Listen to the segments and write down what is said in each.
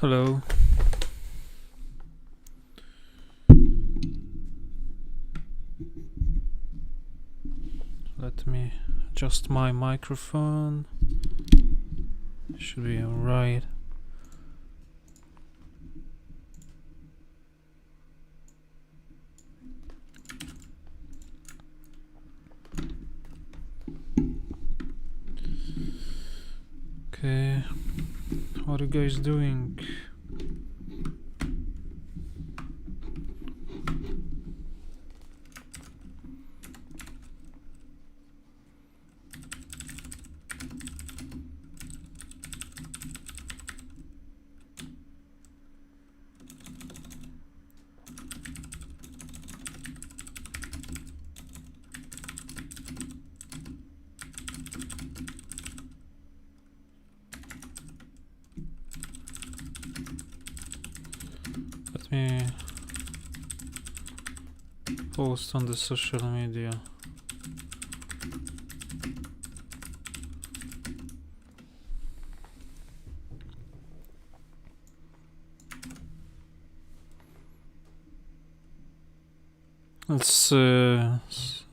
Hello. Let me adjust my microphone. Should be alright. Okay, what are you guys doing? Let me post on the social media.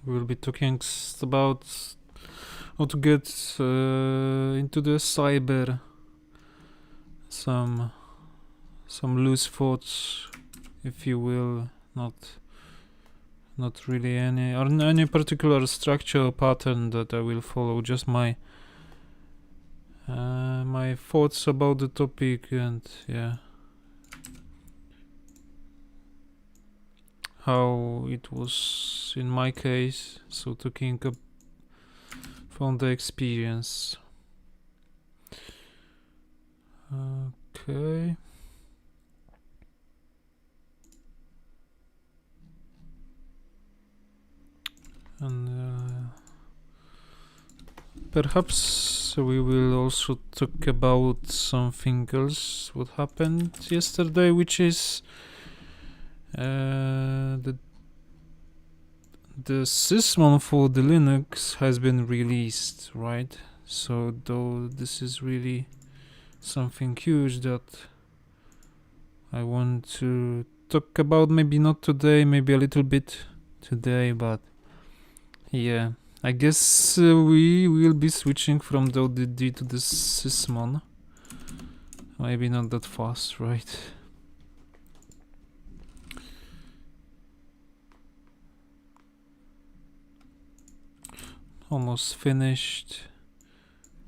We'll be talking about how to get into the cyber. Some loose thoughts, if you will, not really any particular structure or pattern that I will follow, just my my thoughts about the topic, and yeah, how it was in my case, so talking from the experience. Okay. And perhaps we will also talk about something else what happened yesterday, which is the sysmon for the Linux has been released, right? So though this is really something huge that I want to talk about, maybe not today, maybe a little bit today, but yeah, I guess we will be switching from the ODD to the sysmon. Maybe not that fast, right? Almost finished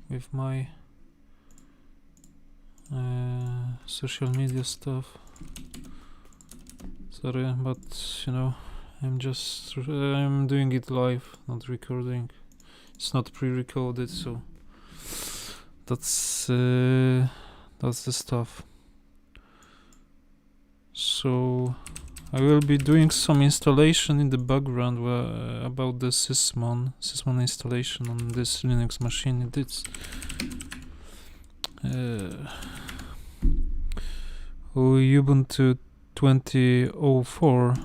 with my social media stuff. Sorry, but you know, I'm doing it live, not recording. It's not pre-recorded, so that's the stuff. So I will be doing some installation in the background about the sysmon installation on this Linux machine. It's Ubuntu 20.04.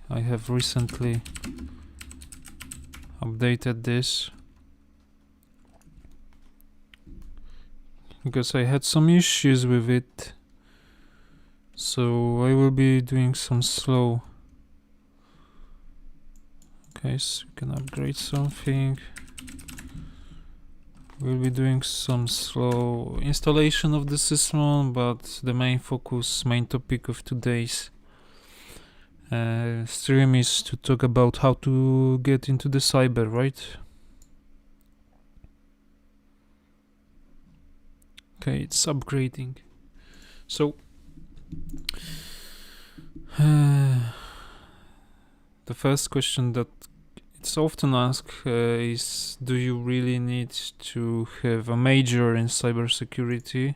I have recently updated this because I had some issues with it, so I will be doing some slow. Okay, so we can upgrade something. We'll be doing some slow installation of the sysmon, but the main topic of today's stream is to talk about how to get into the cyber, right? Okay, it's upgrading. So the first question that it's often asked is, do you really need to have a major in cybersecurity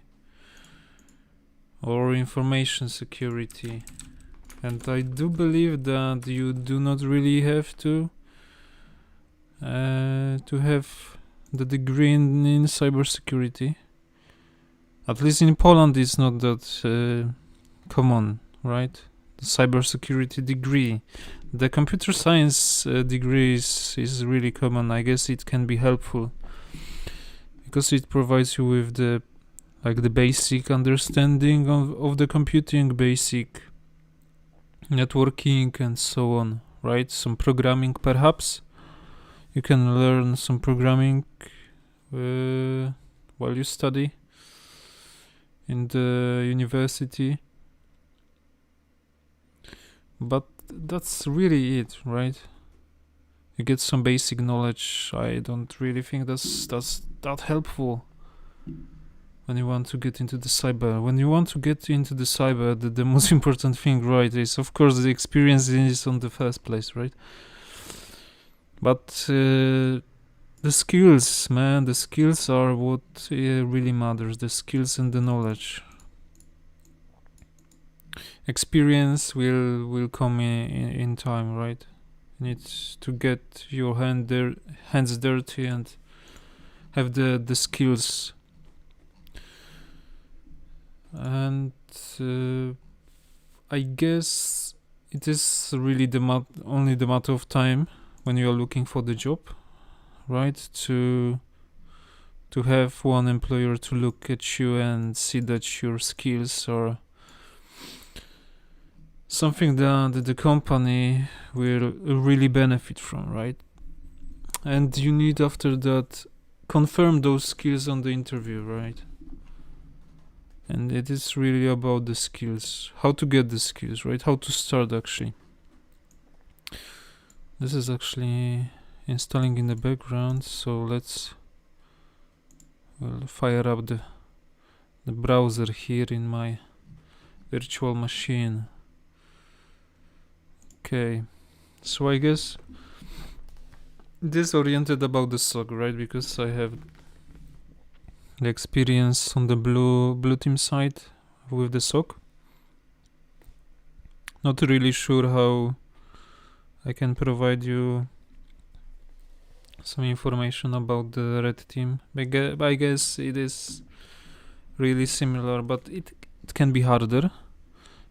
or information security? And I do believe that you do not really have to have the degree in cybersecurity. At least in Poland, it's not that common, right? The cybersecurity degree. The computer science degree is really common. I guess it can be helpful because it provides you with the like the basic understanding of the computing, basic networking, and so on, right? Some programming, perhaps. You can learn some programming while you study in the university. But that's really it, right? You get some basic knowledge. I don't really think that's that helpful when you want to get into the cyber. When you want to get into the cyber, the most important thing, right, is of course the experience is on the first place, right? But the skills, man, the skills are what really matters. The skills and the knowledge. Experience will come in time, right? You need to get your hands dirty and have the skills. And I guess it is really only the matter of time when you are looking for the job, right? To have one employer to look at you and see that your skills are something that the company will really benefit from, right? And you need after that confirm those skills on the interview, right? And it is really about the skills, how to get the skills, right? How to start actually. This is actually installing in the background, so let's fire up the browser here in my virtual machine. Okay, so I guess this is oriented about the SOC, right? Because I have the experience on the blue team side with the SOC. Not really sure how I can provide you some information about the red team. I guess it is really similar, but it can be harder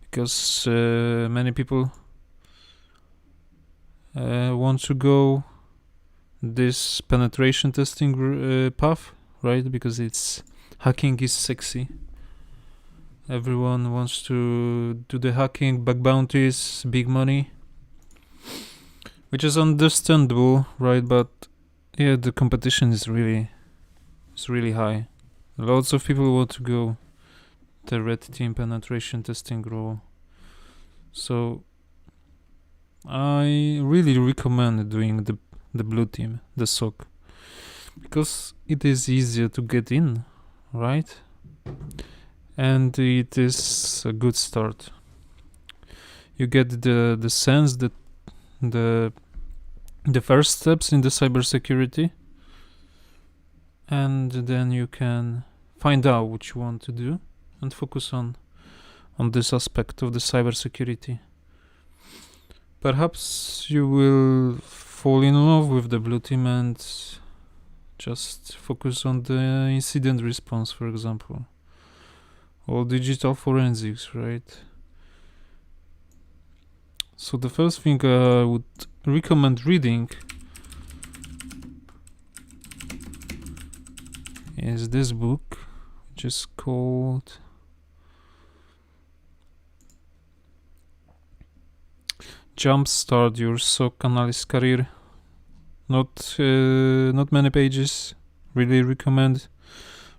because many people want to go this penetration testing path, right? Because it's hacking is sexy. Everyone wants to do the hacking, bug bounties, big money, which is understandable, right? But yeah, the competition is really high. Lots of people want to go the red team penetration testing role. So I really recommend doing the blue team, the SOC, because it is easier to get in, right? And it is a good start. You get the sense that the first steps in the cybersecurity, and then you can find out what you want to do and focus on this aspect of the cybersecurity. Perhaps you will fall in love with the blue team and just focus on the incident response, for example, or digital forensics, right? So the first thing I would recommend reading is this book, which is called Jumpstart Your SOC Analyst Career. Not many pages. Really recommend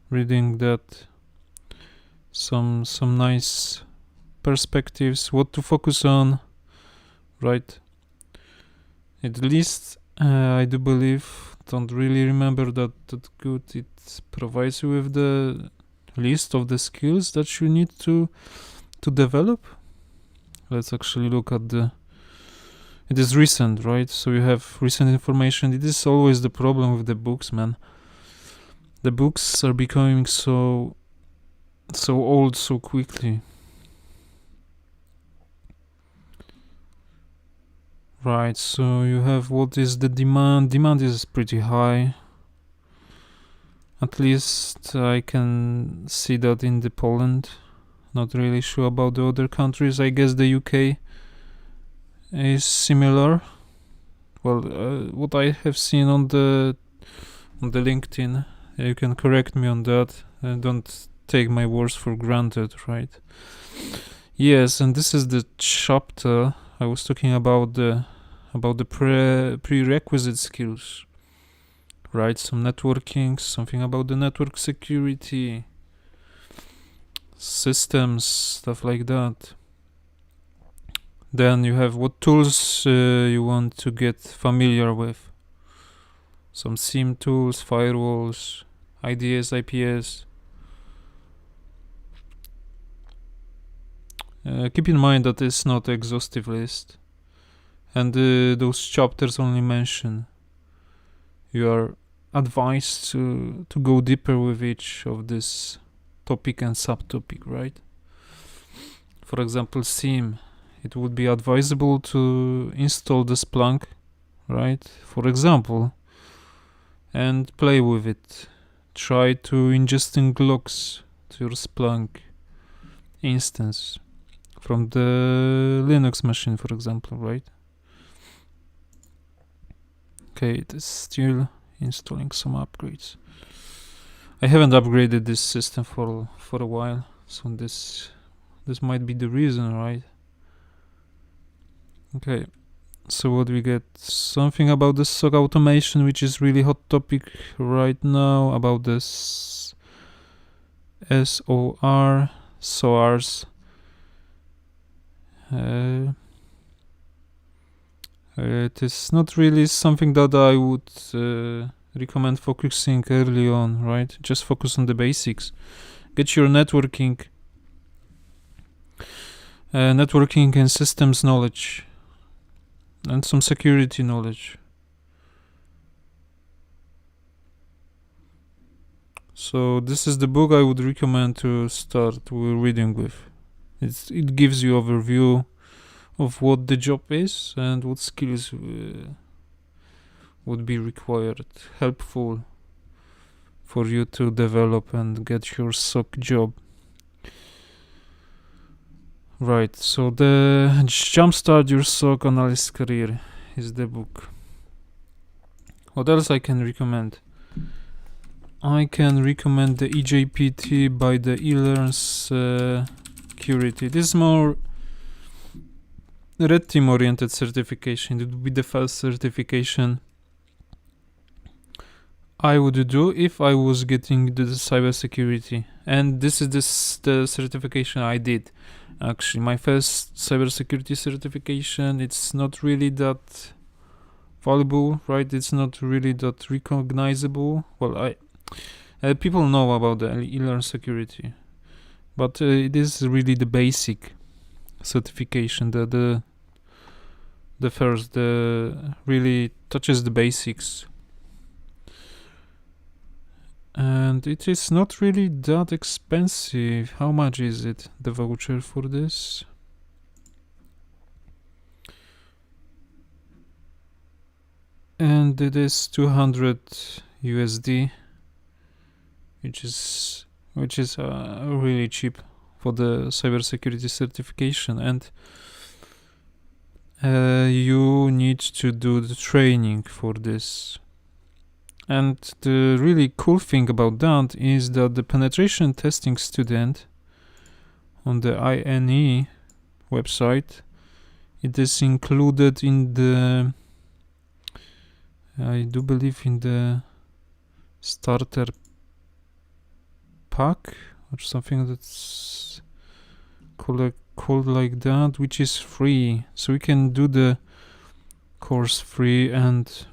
reading that. Some nice perspectives, what to focus on, right? At least I do believe, don't really remember that good. It provides you with the list of the skills that you need to develop. Let's actually look at it is recent, right? So you have recent information. It is always the problem with the books, man. The books are becoming so old so quickly. Right, so you have what is the demand. Demand is pretty high. At least I can see that in the Poland. Not really sure about the other countries. I guess the UK is similar. Well, what I have seen on the LinkedIn, you can correct me on that. Don't take my words for granted, right? Yes, and this is the chapter I was talking about the prerequisite skills, right? Some networking, something about the network security, systems, stuff like that. Then you have what tools you want to get familiar with. Some SIEM tools, firewalls, IDS, IPS. Keep in mind that it's not an exhaustive list, and those chapters only mention. You are advised to go deeper with each of this topic and subtopic, right? For example, SIEM. It would be advisable to install the Splunk, right? For example, and play with it. Try to ingesting logs to your Splunk instance from the Linux machine, for example, right? Okay, it is still installing some upgrades. I haven't upgraded this system for a while, so this might be the reason, right? Okay, so what we get? Something about the SOC automation, which is really hot topic right now, about this SORs. It is not really something that I would recommend focusing early on, right? Just focus on the basics. Get your networking and systems knowledge, and some security knowledge. So this is the book I would recommend to start reading with. It gives you overview of what the job is and what skills would be required, helpful for you to develop and get your SOC job. Right, so the Jumpstart Your SOC Analyst Career is the book. What else I can recommend? I can recommend the EJPT by the eLearn Security. This is more red team oriented certification. It would be the first certification I would do if I was getting the cybersecurity, and this is the certification I did. Actually, my first cybersecurity certification, it's not really that valuable, right? It's not really that recognizable. Well, people know about the eLearn security, but it is really the basic certification. The first, really touches the basics. And it is not really that expensive. How much is it, the voucher for this? And it is 200 USD, which is really cheap for the cybersecurity certification. And you need to do the training for this. And the really cool thing about that is that the penetration testing student on the INE website, it is included in the, I do believe, in the starter pack or something that's called like that, which is free. So we can do the course free. And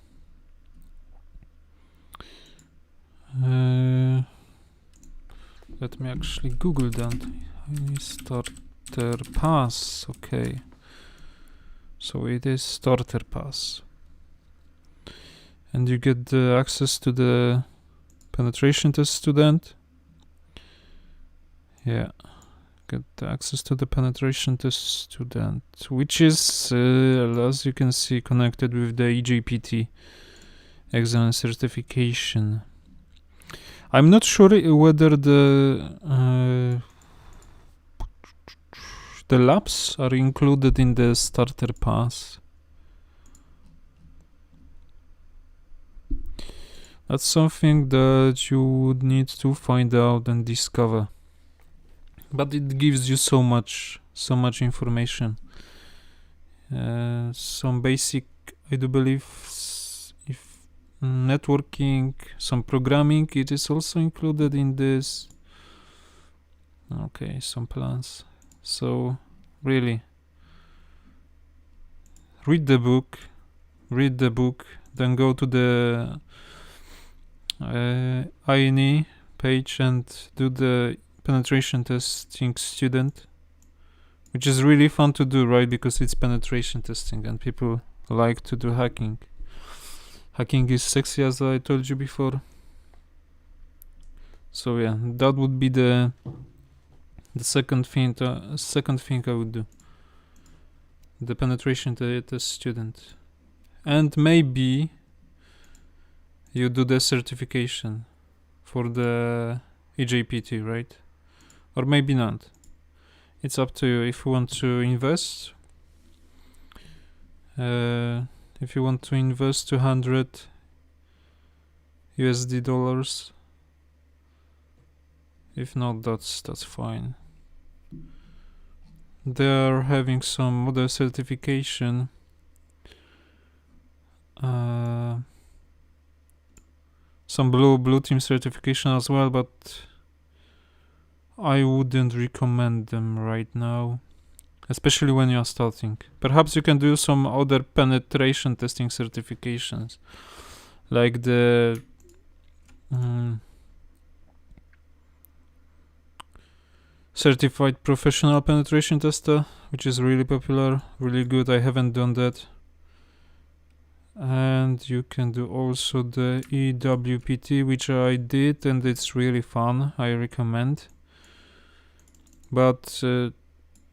let me actually Google that. Starter pass. Okay, so it is starter pass, and you get the access to the penetration test student. Yeah, get the access to the penetration test student, which is as you can see, connected with the EJPT exam certification. I'm not sure whether the labs are included in the starter pass. That's something that you would need to find out and discover. but it gives you so much information. Some basic, I do believe, if networking, some programming, it is also included in this. Okay, some plans. So really, read the book, then go to the INE page and do the penetration testing student, which is really fun to do, right? Because it's penetration testing and people like to do hacking. Hacking is sexy, as I told you before. So yeah, that would be the second thing I would do. The penetration test student. And maybe you do the certification for the EJPT, right? Or maybe not. It's up to you. If you want to invest, if you want to invest 200 USD dollars, if not, that's fine. They're having some other certification. Some blue team certification as well, but I wouldn't recommend them right now, especially when you're starting. Perhaps you can do some other penetration testing certifications, like the certified professional penetration tester, which is really popular, really good. I haven't done that. And you can do also the EWPT, which I did, and it's really fun. I recommend. But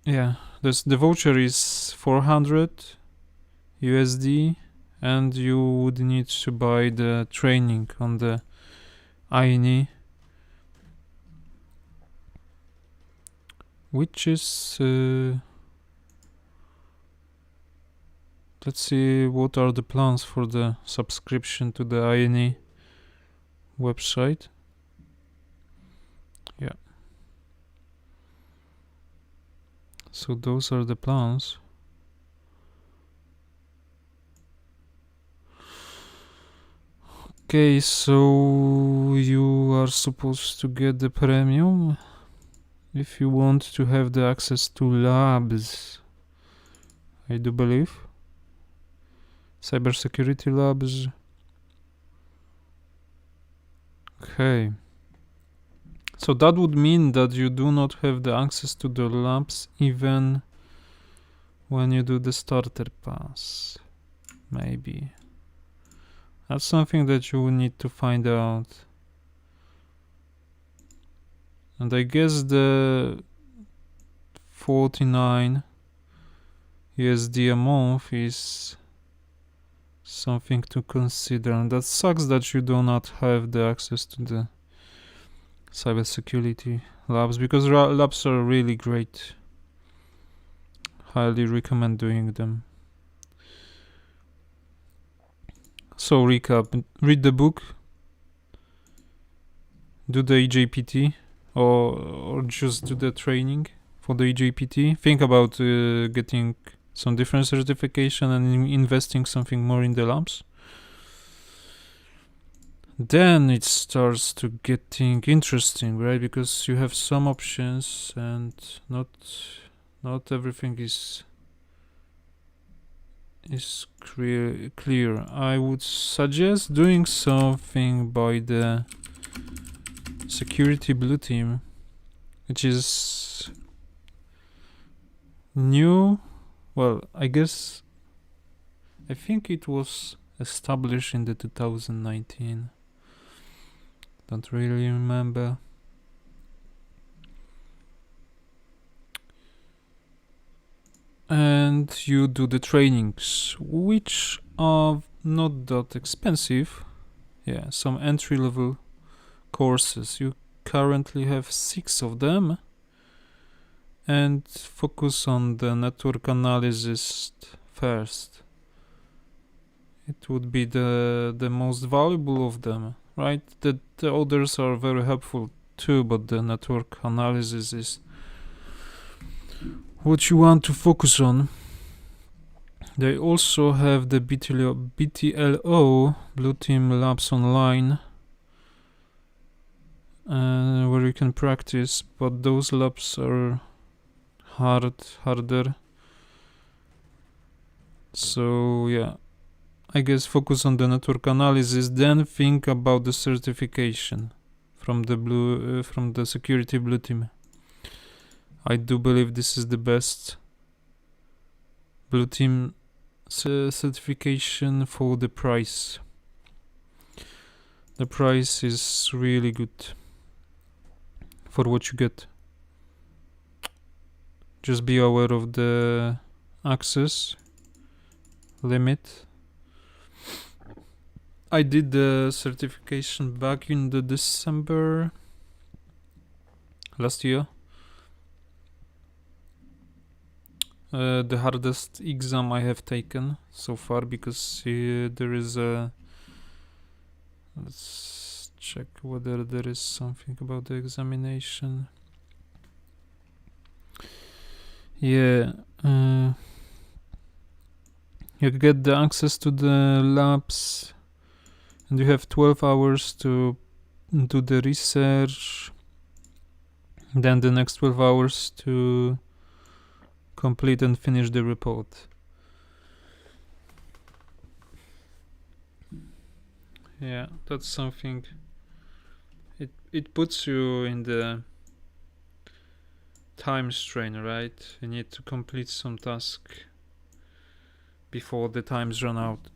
yeah, the voucher is 400 USD, and you would need to buy the training on the INE, which is let's see what are the plans for the subscription to the INE website. Yeah. So those are the plans. Okay, so you are supposed to get the premium if you want to have the access to labs, I do believe. Cybersecurity labs. Okay. So that would mean that you do not have the access to the labs even when you do the starter pass. Maybe. That's something that you will need to find out. And I guess the 49 USD a month is something to consider. And that sucks that you do not have the access to the cybersecurity labs, because labs are really great. Highly recommend doing them. So recap, read the book, do the EJPT, or just do the training for the EJPT. Think about getting some different certification and investing something more in the labs. Then it starts to getting interesting, right? Because you have some options and not everything is clear. I would suggest doing something by the security blue team, which is new. Well, I think it was established in the 2019. Don't really remember. And you do the trainings, which are not that expensive. Yeah, some entry-level courses. You currently have 6 of them, and focus on the network analysis first. It would be the most valuable of them, right? The others are very helpful too, but the network analysis is what you want to focus on. They also have the BTLO, Blue Team Labs Online, where you can practice, but those labs are harder. So yeah, I guess focus on the network analysis, then think about the certification from the security blue team. I do believe this is the best blue team certification for the price. The price is really good for what you get. Just be aware of the access limit. I did the certification back in the December last year. The hardest exam I have taken so far, because there is a... Let's check whether there is something about the examination. Yeah, you get the access to the labs, and you have 12 hours to do the research, then the next 12 hours to complete and finish the report. Yeah, that's something. It puts you in the time strain, right? You need to complete some task before the times run out.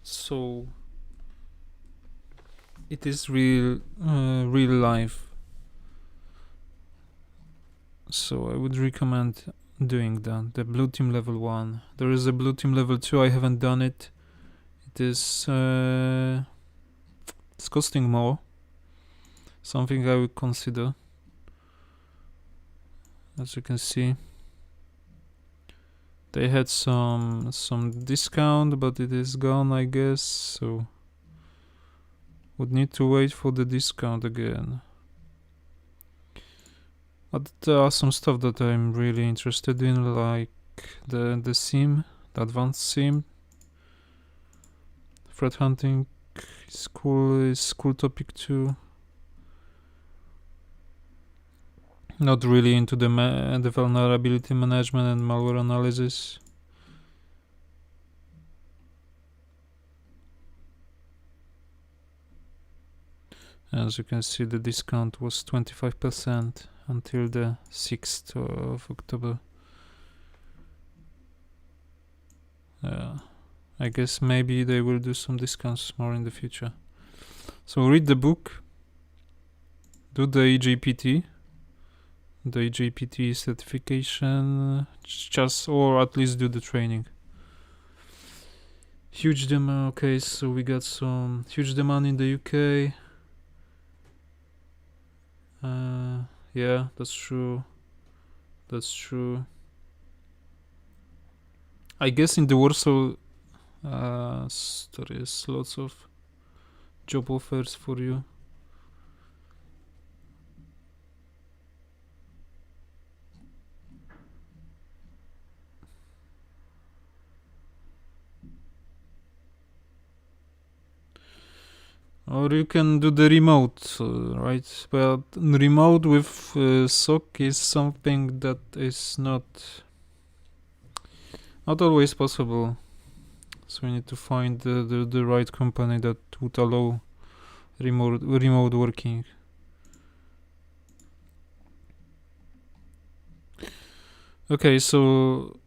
So it is real life. So I would recommend doing that. The blue team level 1. There is a blue team level 2. I haven't done it. It is it's costing more. Something I would consider. As you can see, they had some discount, but it is gone, I guess. So would need to wait for the discount again. But there are some stuff that I'm really interested in, like the SIM, the advanced SIM. Threat hunting is cool topic too. Not really into the vulnerability management and malware analysis. As you can see, the discount was 25% until the 6th of October. I guess maybe they will do some discounts more in the future. So read the book, do the EJPT, certification, or at least do the training. Huge demand. Okay, so we got some huge demand in the UK. Yeah, that's true. I guess in the Warsaw there is lots of job offers for you. Or you can do the remote, right? But remote with SOC is something that is not always possible. So we need to find the right company that would allow remote working. Okay, so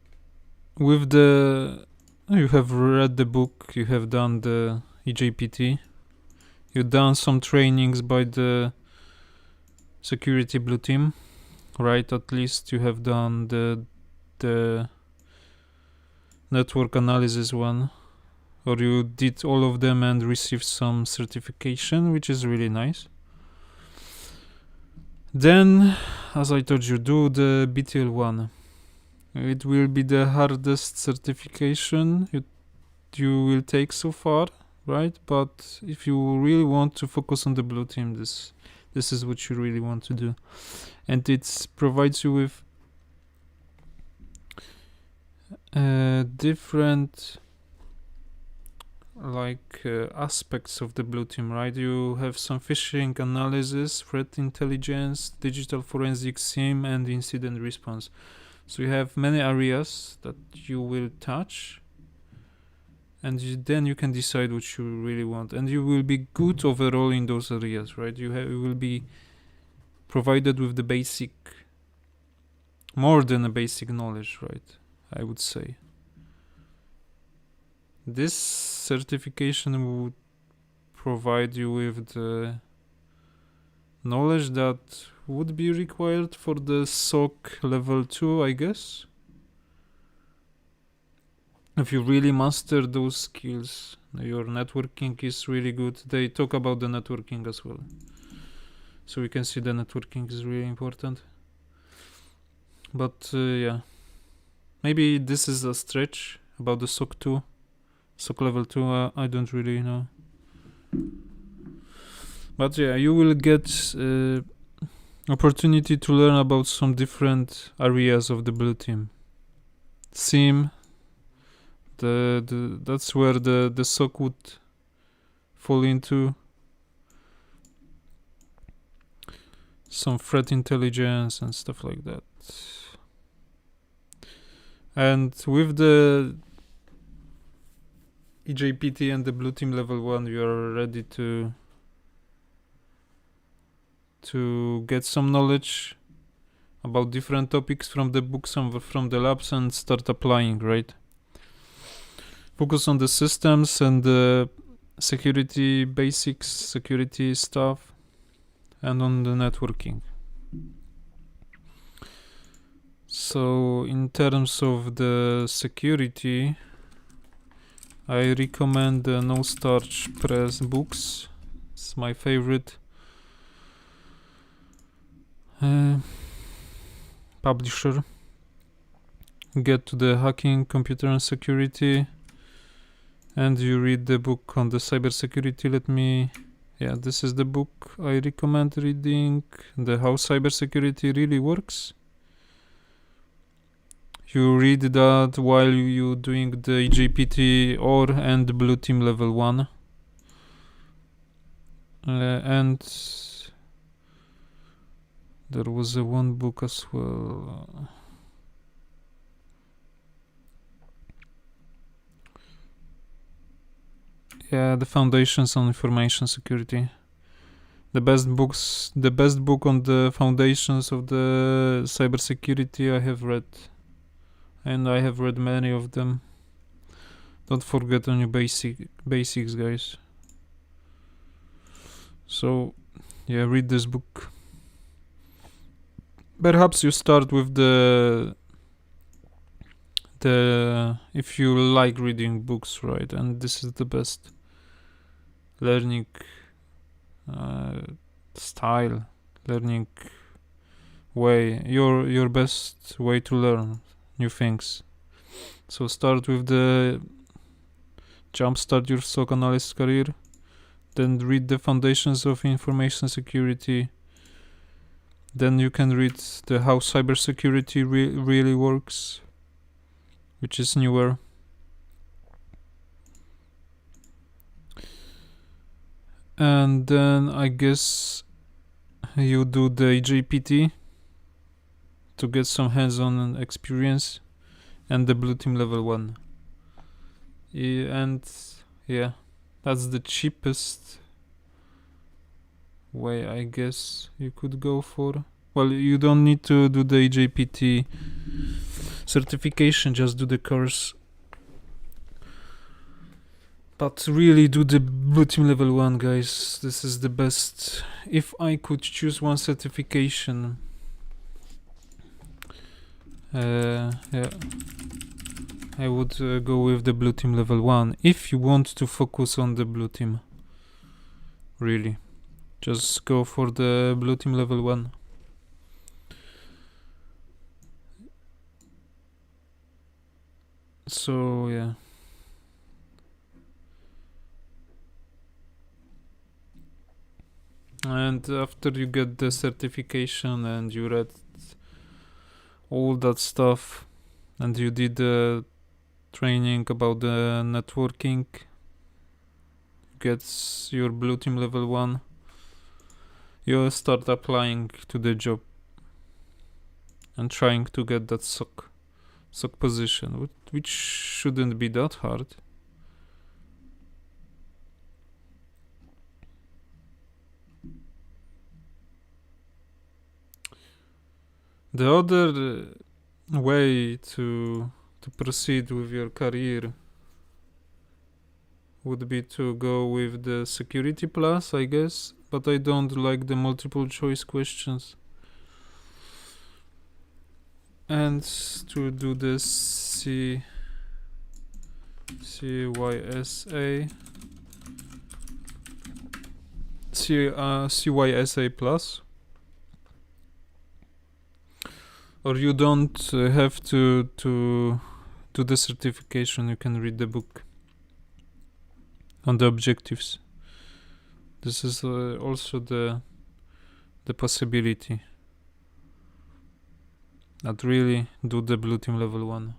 with you have read the book, you have done the EJPT. You've done some trainings by the security blue team, right? At least you have done the network analysis one, or you did all of them and received some certification, which is really nice. Then, as I told you, do the BTL one. It will be the hardest certification you will take so far, right? But if you really want to focus on the blue team, this this is what you really want to do. And it provides you with different aspects of the blue team, right? You have some phishing analysis, threat intelligence, digital forensics, SIEM, and incident response. So you have many areas that you will touch, and then you can decide what you really want, and you will be good overall in those areas, right? You will be provided with the basic, more than a basic knowledge, right? I would say this certification would provide you with the knowledge that would be required for the SOC level 2, I guess. If you really master those skills, your networking is really good. They talk about the networking as well. So we can see the networking is really important. But yeah, maybe this is a stretch about the SOC 2. SOC level 2, I don't really know. But yeah, you will get opportunity to learn about some different areas of the blue team. SIEM, that's where the SOC would fall into. Some threat intelligence and stuff like that. And with the EJPT and the blue team level 1, you are ready to get some knowledge about different topics from the books and from the labs and start applying, right? Focus on the systems and the security basics, security stuff, and on the networking. So in terms of the security, I recommend the No Starch Press books. It's my favorite publisher. Get to the hacking, computer and security, and you read the book on the cybersecurity. This is the book I recommend reading, the How Cybersecurity Really Works. You read that while you doing the EJPT and blue team level 1. And there was one book as well. The Foundations on Information Security. The best book on the foundations of the cybersecurity I have read. And I have read many of them. Don't forget on your basics, guys. So, read this book. Perhaps you start with the if you like reading books, right? And this is the best learning style, learning way, your best way to learn new things. So start with the jumpstart your SOC analyst career, then read the Foundations of Information Security, then you can read the How Cybersecurity Really Works, which is newer. And then I guess you do the EJPT to get some hands-on experience, and the blue team level 1. That's the cheapest way I guess you could go for. Well, you don't need to do the EJPT certification, just do the course. But really do the blue team level 1, guys. This is the best. If I could choose one certification, I would go with the blue team level 1. If you want to focus on the blue team, really, just go for the blue team level 1. So And after you get the certification and you read all that stuff and you did the training about the networking, gets your blue team level 1, you start applying to the job and trying to get that SOC position, which shouldn't be that hard. The other way to proceed with your career would be to go with the security plus, I guess, but I don't like the multiple choice questions. And to do this CYSA plus, or you don't have to do the certification. You can read the book on the objectives. This is also the possibility. That really do the blue team level 1.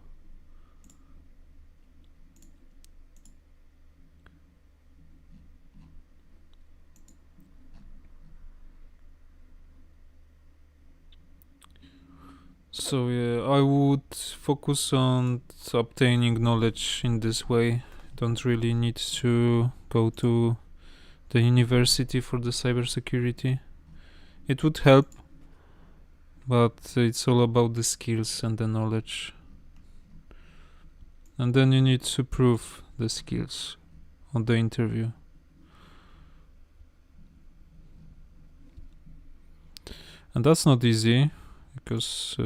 So yeah, I would focus on obtaining knowledge in this way. Don't really need to go to the university for the cybersecurity. It would help, but it's all about the skills and the knowledge. And then you need to prove the skills on the interview. And that's not easy, because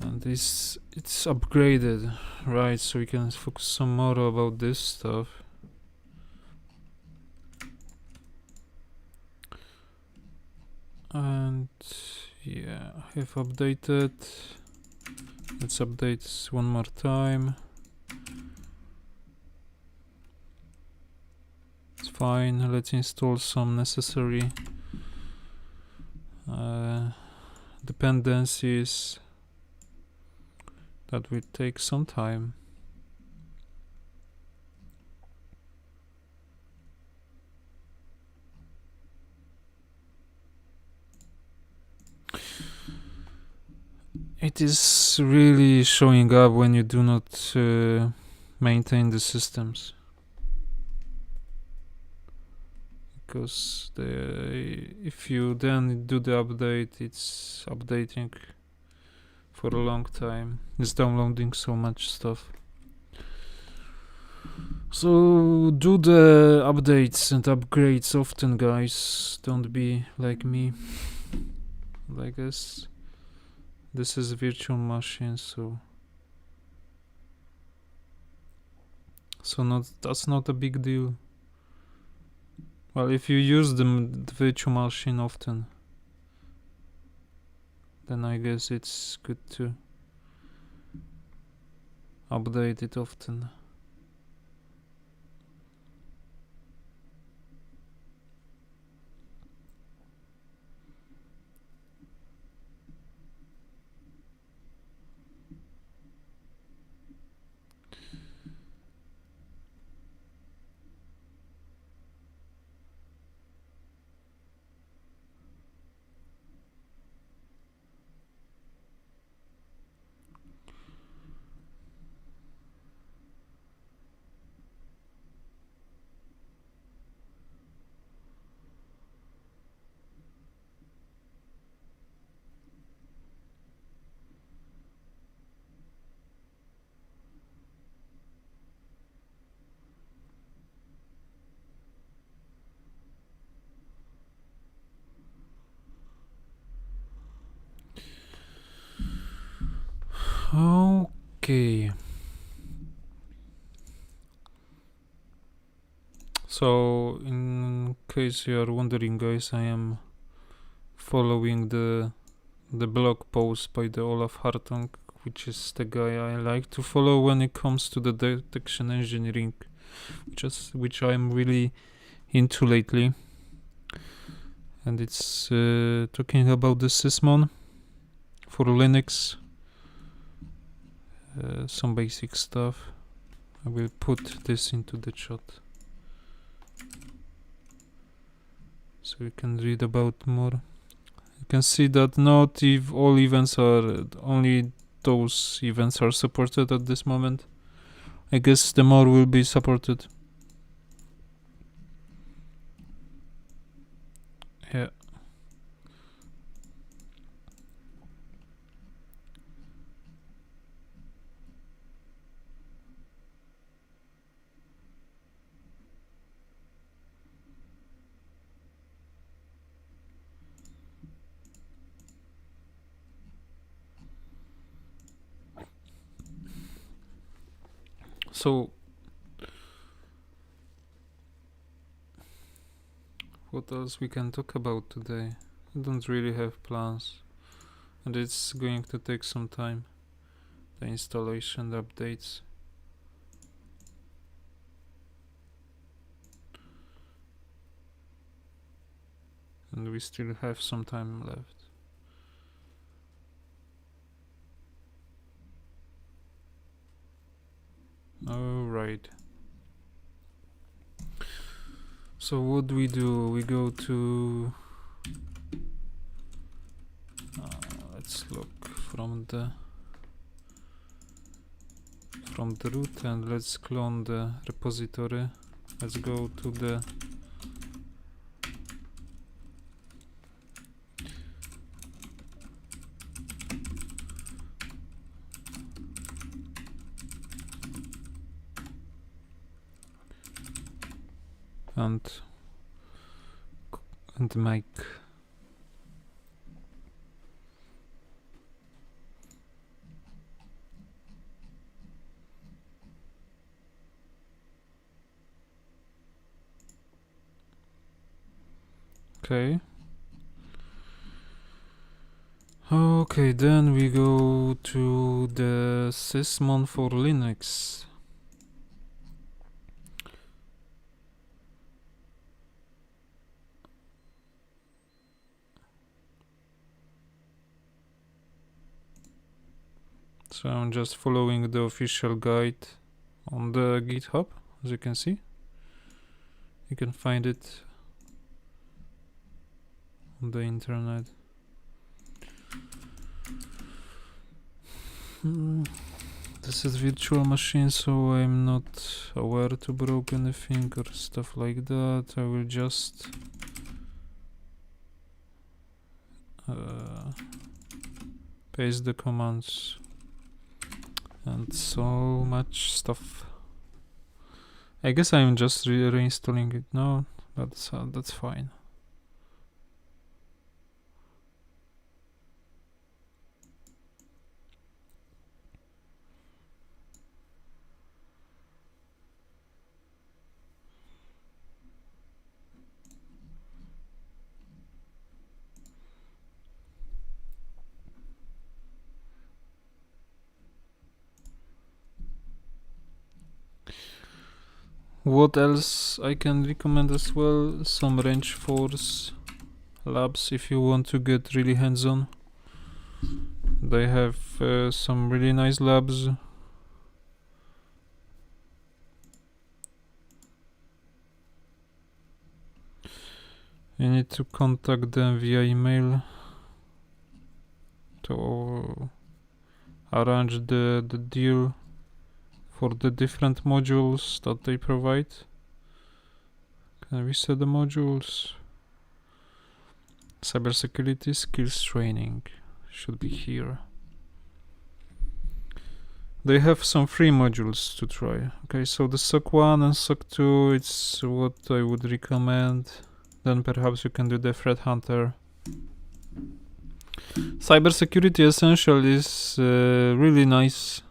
and it's upgraded, right? So we can focus some more about this stuff. And yeah, I have updated. Let's update one more time. It's fine. Let's install some necessary dependencies. That will take some time. It is really showing up when you do not maintain the systems, because if you then do the update, it's updating for a long time. It's downloading so much stuff. So do the updates and upgrades often, guys. Don't be like me. I guess this is a virtual machine, so that's not a big deal. Well, if you use the virtual machine often, then I guess it's good to update it often. Okay. So, in case you are wondering, guys, I am following the blog post by the Olaf Hartung, which is the guy I like to follow when it comes to the detection engineering, which I'm really into lately, and it's talking about the sysmon for Linux. Some basic stuff. I will put this into the chat so you can read about more. You can see that not if all events are, only those events are supported at this moment. I guess the more will be supported. Yeah. So what else we can talk about today? I don't really have plans, and it's going to take some time. The installation, the updates. And we still have some time left. Alright. So what do? We go to... let's look from the root and let's clone the repository. Let's go to the and make okay. Okay, then we go to the sysmon for Linux. So I'm just following the official guide on the GitHub, as you can see. You can find it on the internet. This is virtual machine, so I'm not aware to broke anything or stuff like that. I will just paste the commands and so much stuff. I guess I'm just reinstalling it now. That's fine. What else I can recommend as well? Some Range Force labs if you want to get really hands-on. They have some really nice labs. You need to contact them via email to arrange the deal for the different modules that they provide. Can we set the modules? Cybersecurity skills training should be here. They have some free modules to try. Okay, so the SOC 1 and SOC 2, it's what I would recommend. Then perhaps you can do the threat hunter. Cybersecurity Essential is really nice,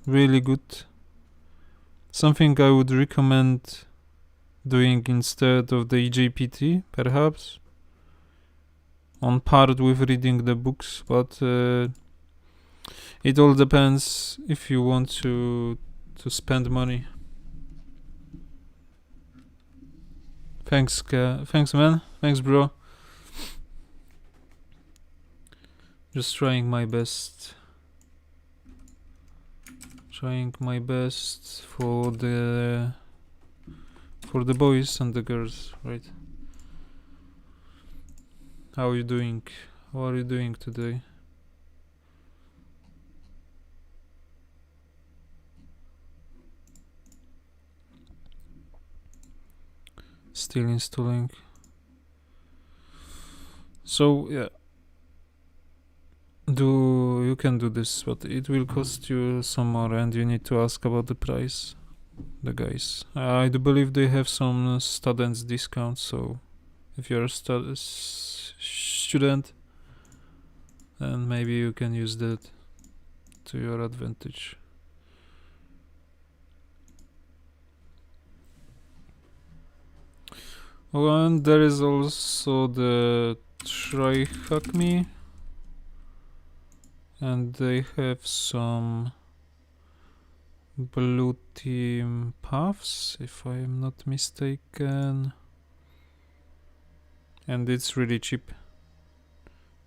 really good. Something I would recommend doing instead of the EJPT, perhaps. On par with reading the books, but it all depends if you want to spend money. Thanks, man. Thanks, bro. Just trying my best. Trying my best for the boys and the girls, right? How are you doing? How are you doing today? Still installing. So yeah, you can do this, but it will cost you some more, and you need to ask about the price. The guys, I do believe they have some students discount. So if you're a student, then maybe you can use that to your advantage. Oh, and there is also the Try Hack Me, and they have some blue team paths, if I am not mistaken, and it's really cheap.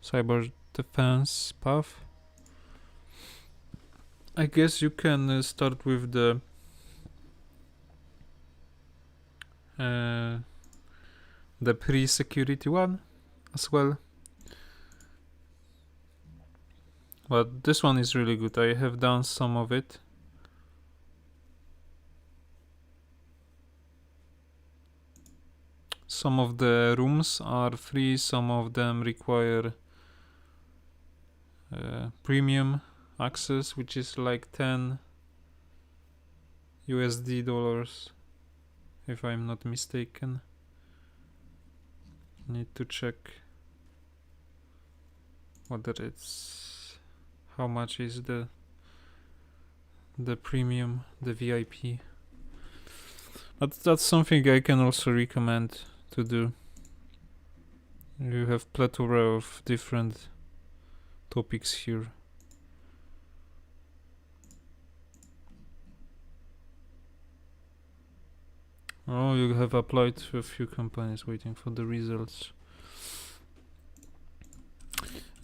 Cyber defense path. I guess you can start with the pre-security one as well. But this one is really good. I have done some of it. Some of the rooms are free, some of them require premium access, which is like 10 USD dollars, if I'm not mistaken. Need to check whether it's how much is the premium, the VIP. But that's something I can also recommend to do. You have plethora of different topics here. Oh, you have applied to a few companies, waiting for the results.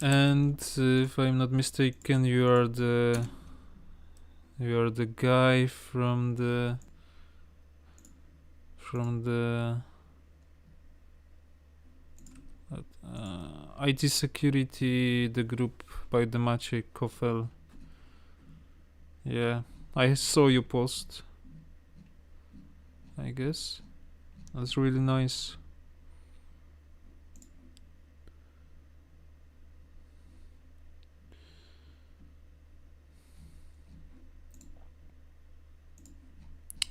And if I'm not mistaken, you are the guy from the IT security, the group by the Maciej Kofel. Yeah, I saw you post. I guess that's really nice.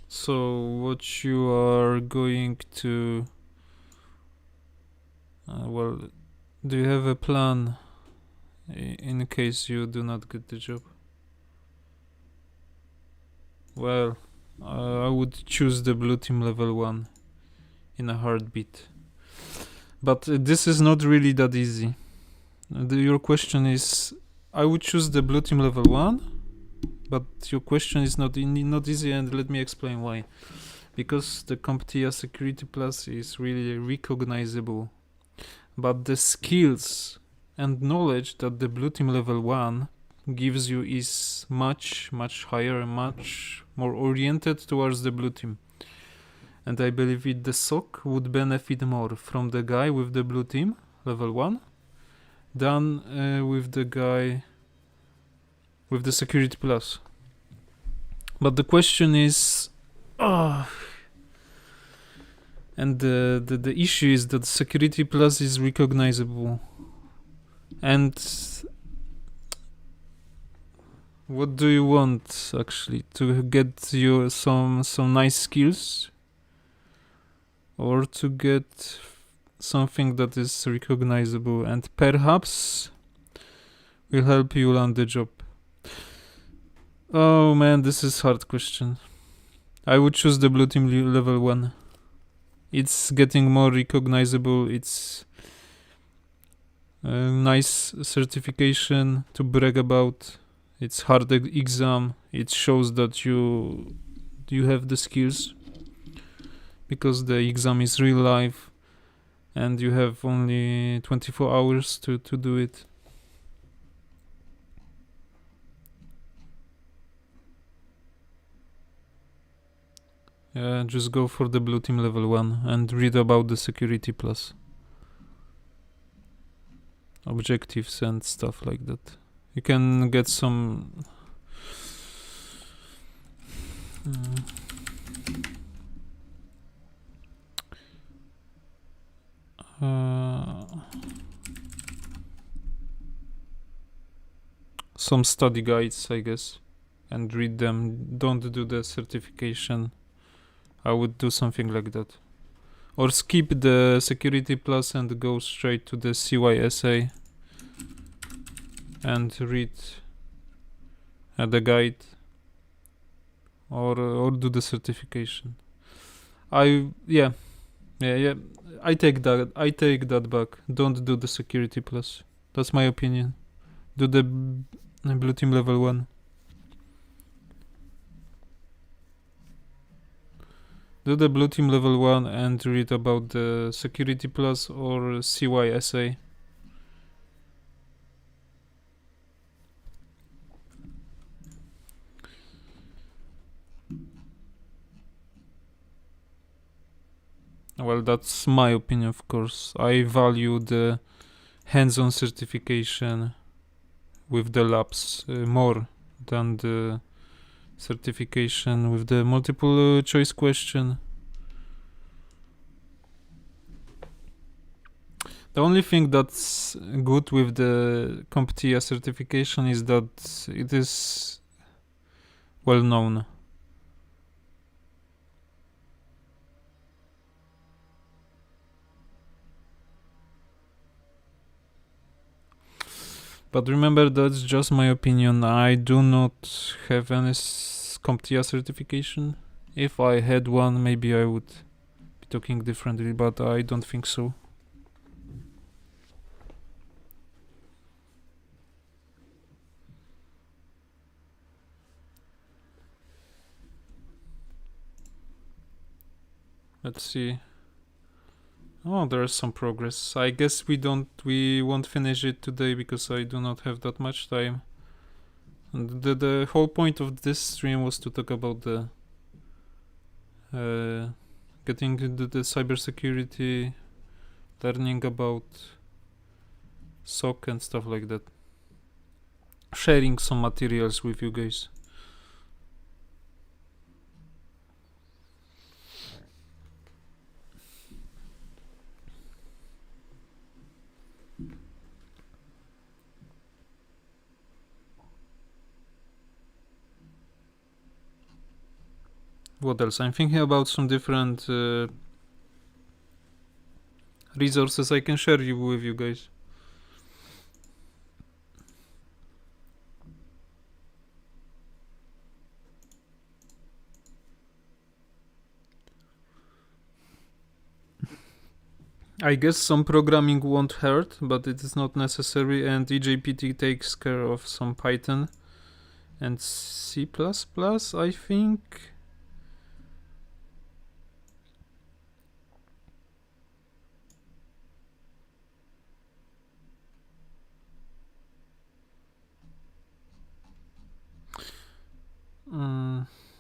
So what you are going to well, do you have a plan in case you do not get the job? Well, I would choose the blue team level 1 in a heartbeat. But this is not really that easy. Your question is, I would choose the blue team level 1, but your question is not easy, and let me explain why. Because the CompTIA Security Plus is really recognizable, but the skills and knowledge that the blue team level 1 gives you is much higher, much more oriented towards the blue team. And I believe the SOC would benefit more from the guy with the blue team level 1 than with the guy with the Security Plus. But the question is, and the issue is that Security Plus is recognizable. And what do you want actually? To get you some nice skills, or to get something that is recognizable and perhaps will help you land the job? Oh man, this is hard question. I would choose the blue team level 1. It's getting more recognizable. It's a nice certification to brag about. It's hard exam. It shows that you have the skills. because the exam is real life and you have only 24 hours to do it. Just go for the blue team level 1 and read about the security plus objectives and stuff like that. You can get some some study guides, I guess, and read them. Don't do the certification. I would do something like that. Or skip the security plus and go straight to the CYSA and read the guide, or do the certification. I take that back. Don't do the security plus. That's my opinion. Do the blue team level 1. Do the blue team level 1 and read about the security plus or CYSA. Well, that's my opinion, of course. I value the hands-on certification with the labs more than the certification with the multiple choice question. The only thing that's good with the CompTIA certification is that it is well known. But remember, that's just my opinion. I do not have any CompTIA certification. If I had one, maybe I would be talking differently, but I don't think so. Let's see. Oh, there's some progress. I guess we won't finish it today because I do not have that much time. And the whole point of this stream was to talk about the getting into the cybersecurity, learning about SOC and stuff like that. Sharing some materials with you guys. What else? I'm thinking about some different resources I can share with you guys. I guess some programming won't hurt, but it is not necessary, and EJPT takes care of some Python and C++, I think.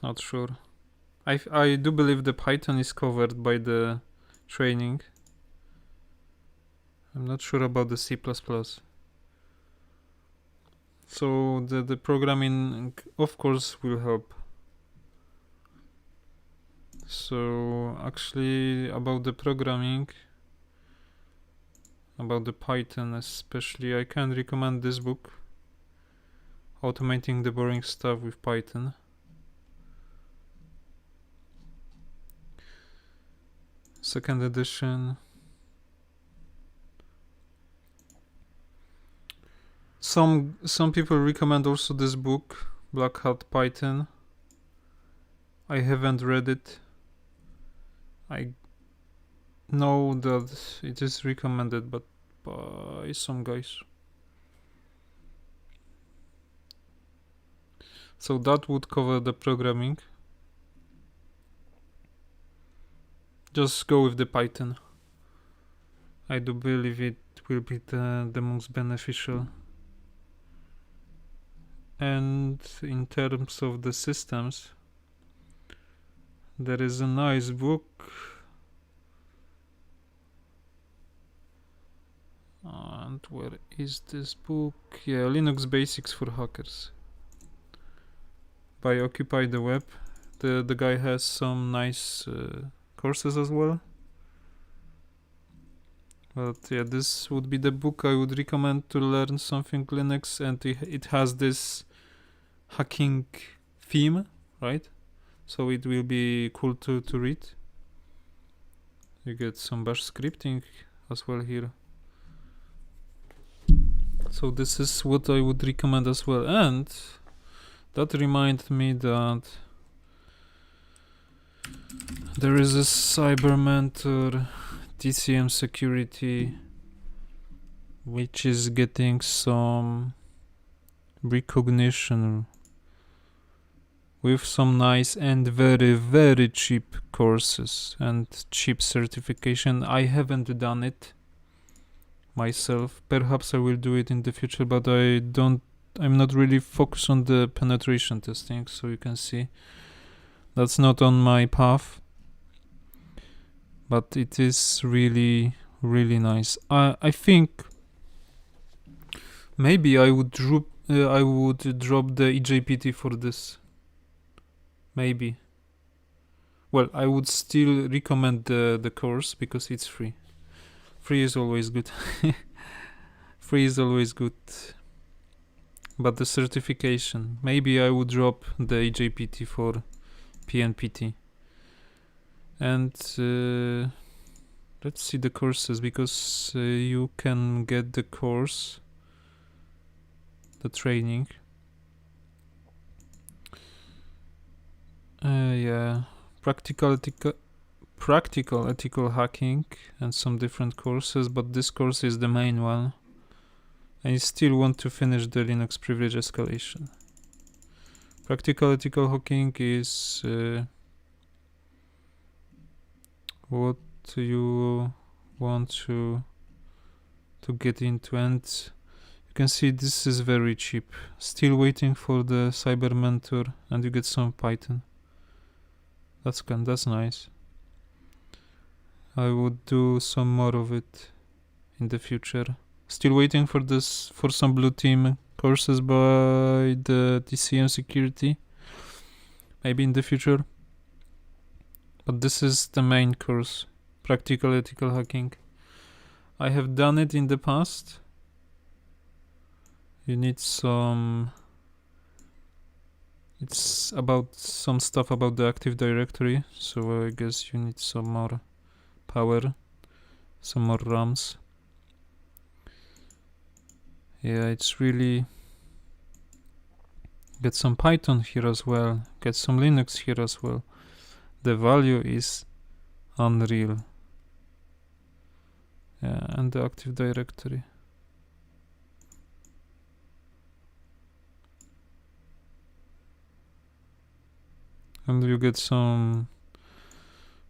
Not sure. I do believe the Python is covered by the training. I'm not sure about the C++. So the programming, of course, will help. So actually, about the programming, about the Python especially, I can recommend this book, Automating the Boring Stuff with Python. Second edition. Some people recommend also this book, Black Hat Python. I haven't read it. I know that it is recommended, but by some guys. So that would cover the programming. just go with the Python. I do believe it will be the most beneficial. And in terms of the systems, there is a nice book. And where is this book? Yeah, Linux Basics for Hackers by Occupy the Web. The guy has some nice courses as well. But yeah, this would be the book I would recommend to learn something Linux, and it has this hacking theme, right? So it will be cool to read. You get some bash scripting as well here. So this is what I would recommend as well. And that reminded me that there is a cyber mentor TCM security which is getting some recognition with some nice and very, very cheap courses and cheap certification. I haven't done it myself. Perhaps I will do it in the future, but I'm not really focused on the penetration testing, so you can see that's not on my path. But it is really, really nice. I think maybe I would drop the EJPT for this. Maybe. Well, I would still recommend the course because it's free. Free is always good. Free is always good. But the certification, maybe I would drop the EJPT for PNPT. And let's see the courses, because you can get the course, the training. Yeah, practical ethical hacking and some different courses, but this course is the main one. I still want to finish the Linux privilege escalation. Practical ethical hacking is what you want to get into, and you can see this is very cheap. Still waiting for the cyber mentor, and you get some Python. That's nice. I would do some more of it in the future. Still waiting for some blue team courses by the TCM security, maybe in the future. But this is the main course, practical ethical hacking. I have done it in the past. You need some... It's about some stuff about the Active Directory, so I guess you need some more power, some more RAMs. Yeah, it's really... Get some Python here as well, get some Linux here as well. The value is unreal. Yeah, and the Active Directory. And you get some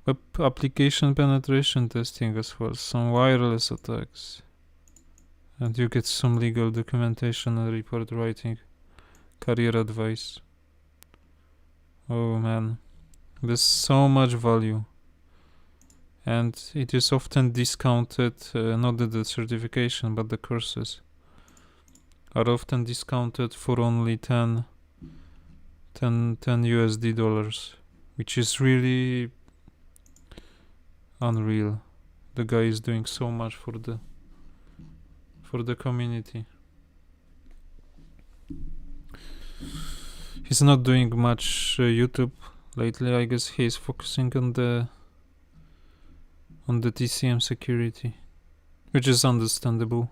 web application penetration testing as well, some wireless attacks. And you get some legal documentation and report writing, career advice. Oh man, there's so much value. And it is often discounted, not the certification, but the courses are often discounted for only 10 USD dollars, which is really unreal. The guy is doing so much for the community. He's not doing much YouTube lately. I guess he's focusing on the TCM security, which is understandable.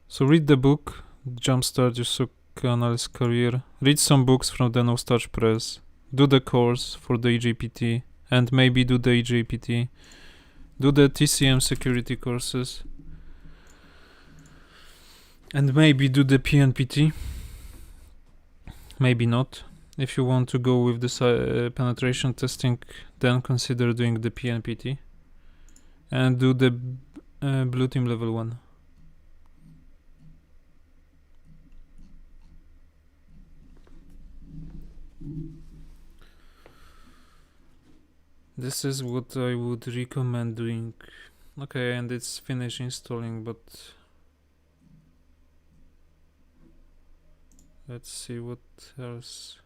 So read the book, Jumpstart Your SOC Analyst Career. Read some books from the No Starch Press. Do the course for the EJPT, and maybe do the EJPT. Do the TCM security courses, and maybe do the PNPT. maybe not. If you want to go with the penetration testing, then consider doing the PNPT and do the blue team level 1. This is what I would recommend doing. Okay, and it's finished installing, but let's see what else.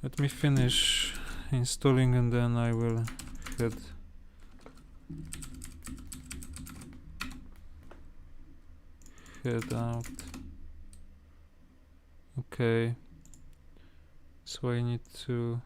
Let me finish installing and then I will head out. Okay, so I need to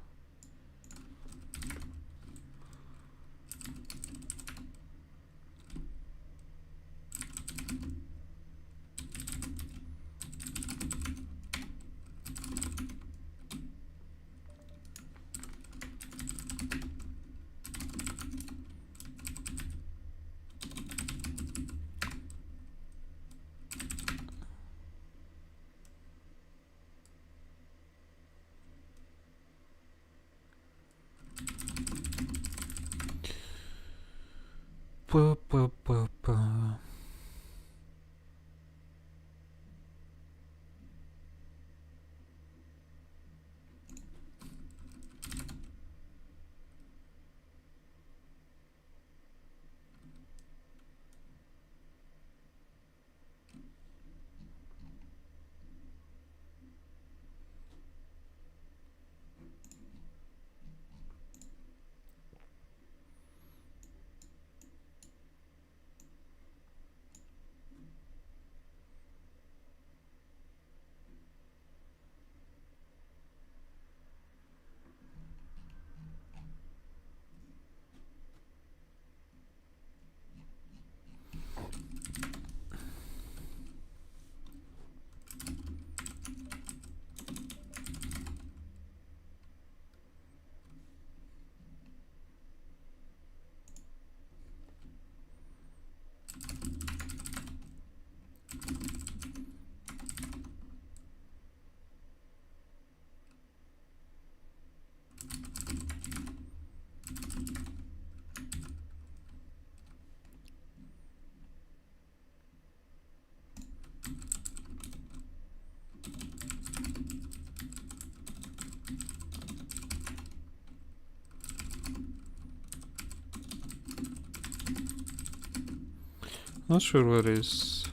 not sure where this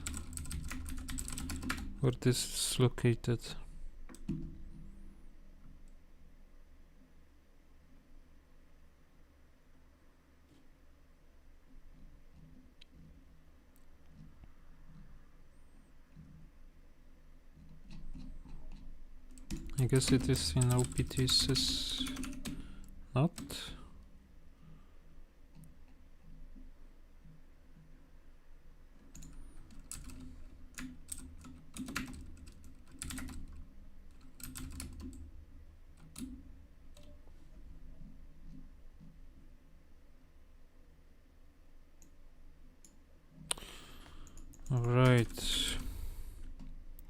is located. I guess it is in OPTs, not. Alright.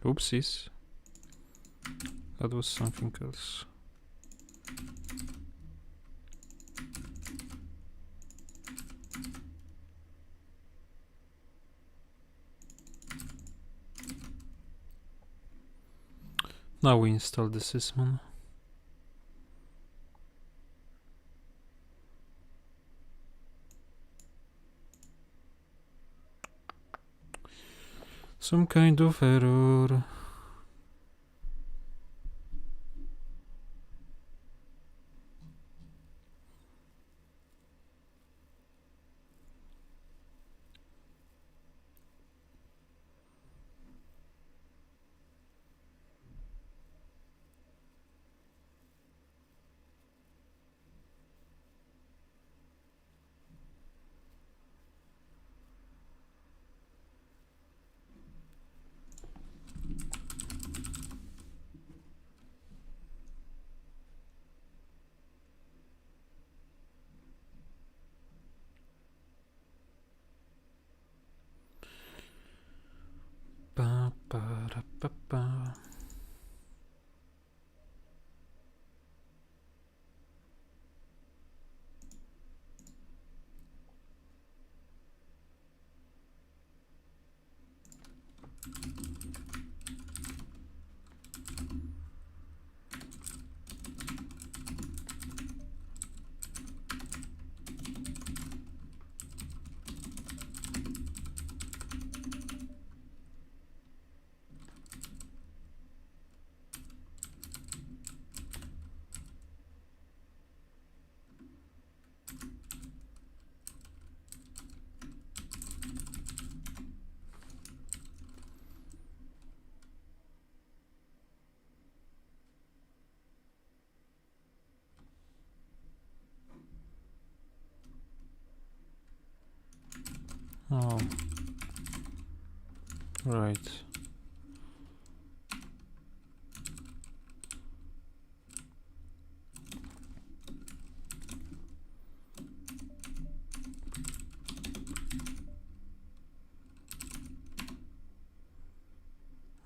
Oopsies. That was something else. Now we install the sysmon. Some kind of error. Ba-da-ba-ba. Oh, right.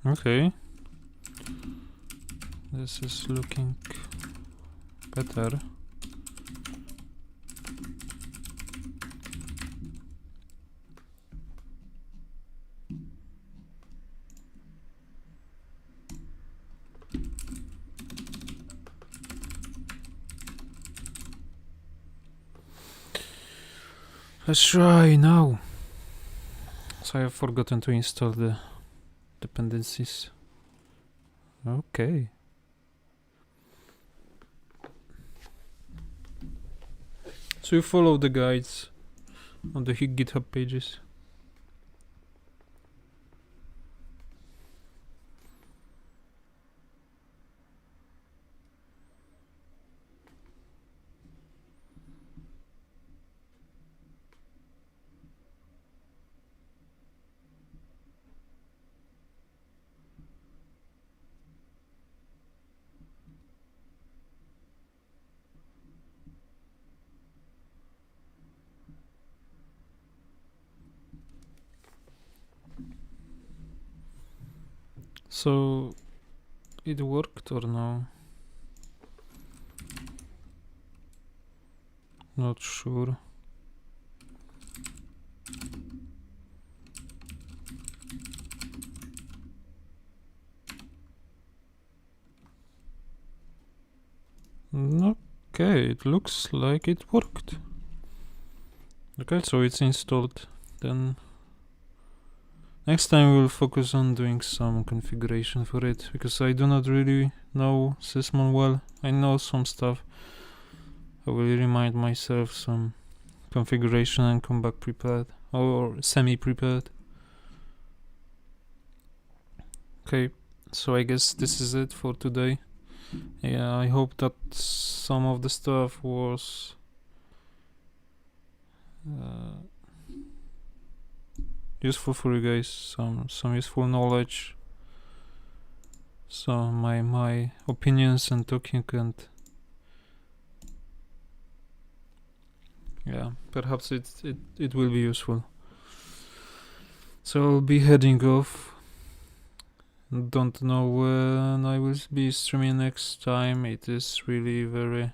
Okay. This is looking better. Let's try now. So I have forgotten to install the dependencies. Okay. So you follow the guides on the GitHub pages. So it worked or no? Not sure. Okay, it looks like it worked. Okay, so it's installed. Then next time we'll focus on doing some configuration for it, because I do not really know Sysmon well. I know some stuff. I will remind myself some configuration and come back prepared, or semi-prepared. Okay, so I guess this is it for today. Yeah, I hope that some of the stuff was useful for you guys, some useful knowledge, some my opinions and talking, and yeah, perhaps it will be useful. So I'll be heading off. Don't know when I will be streaming next time. It is really very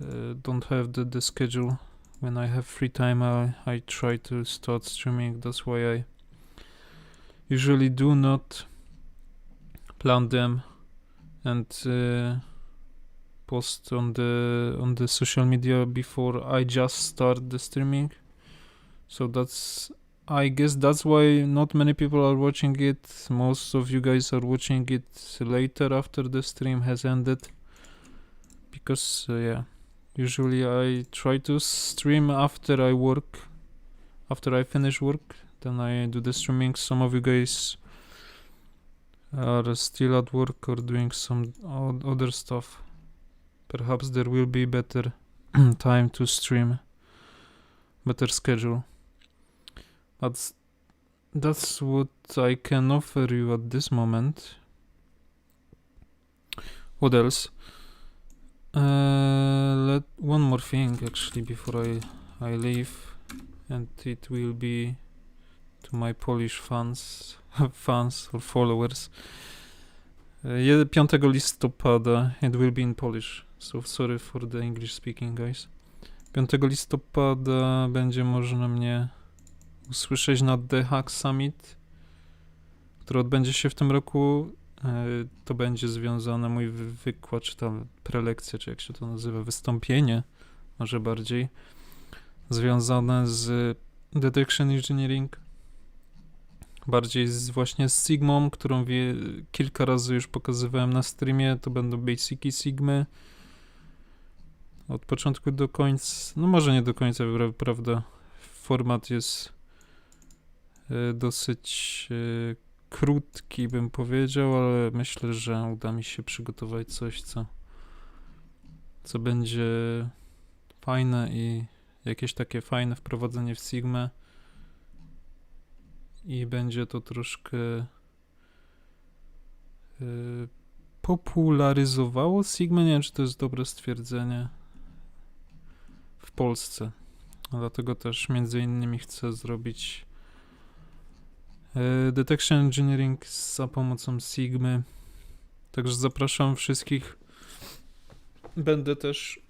don't have the schedule. When I have free time, I try to start streaming. That's why I usually do not plan them and post on the social media before I just start the streaming. So I guess that's why not many people are watching it. Most of you guys are watching it later after the stream has ended, because yeah, usually I try to stream after I finish work, then I do the streaming. Some of you guys are still at work or doing some other stuff. Perhaps there will be better time to stream, better schedule. That's what I can offer you at this moment. What else? One more thing actually before I leave, and it will be to my Polish fans or followers. 5 listopada, it will be in Polish, so sorry for the English speaking guys. 5 listopada będzie można mnie usłyszeć na The Hack Summit, który odbędzie się w tym roku. To będzie związane, mój wykład, czy tam prelekcja, czy jak się to nazywa, wystąpienie, może bardziej, związane z Detection Engineering, bardziej właśnie z Sigmą, którą kilka razy już pokazywałem na streamie. To będą basiki Sigmy. Od początku do końca, no może nie do końca, prawda, format jest dosyć krótki, bym powiedział, ale myślę, że uda mi się przygotować coś, co będzie fajne i jakieś takie fajne wprowadzenie w Sigmę i będzie to troszkę popularyzowało Sigmę. Nie wiem, czy to jest dobre stwierdzenie, w Polsce. Dlatego też między innymi chcę zrobić Detection Engineering za pomocą Sigmy. Także zapraszam wszystkich. Będę też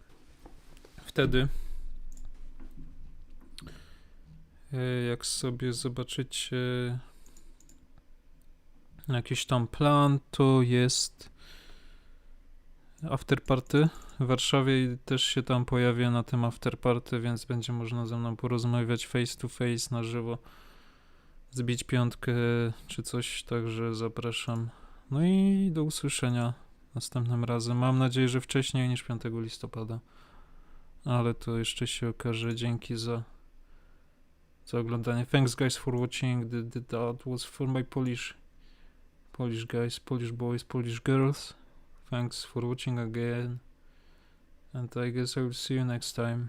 wtedy, jak sobie zobaczycie jakiś tam plan, to jest afterparty w Warszawie i też się tam pojawię na tym afterparty, więc będzie można ze mną porozmawiać face to face, na żywo, zbić piątkę czy coś, także zapraszam. No i do usłyszenia następnym razem. Mam nadzieję, że wcześniej niż 5 listopada, ale to jeszcze się okaże. Dzięki za oglądanie. Thanks guys for watching. That was for my Polish guys, Polish boys, Polish girls. Thanks for watching again, and I guess I will see you next time.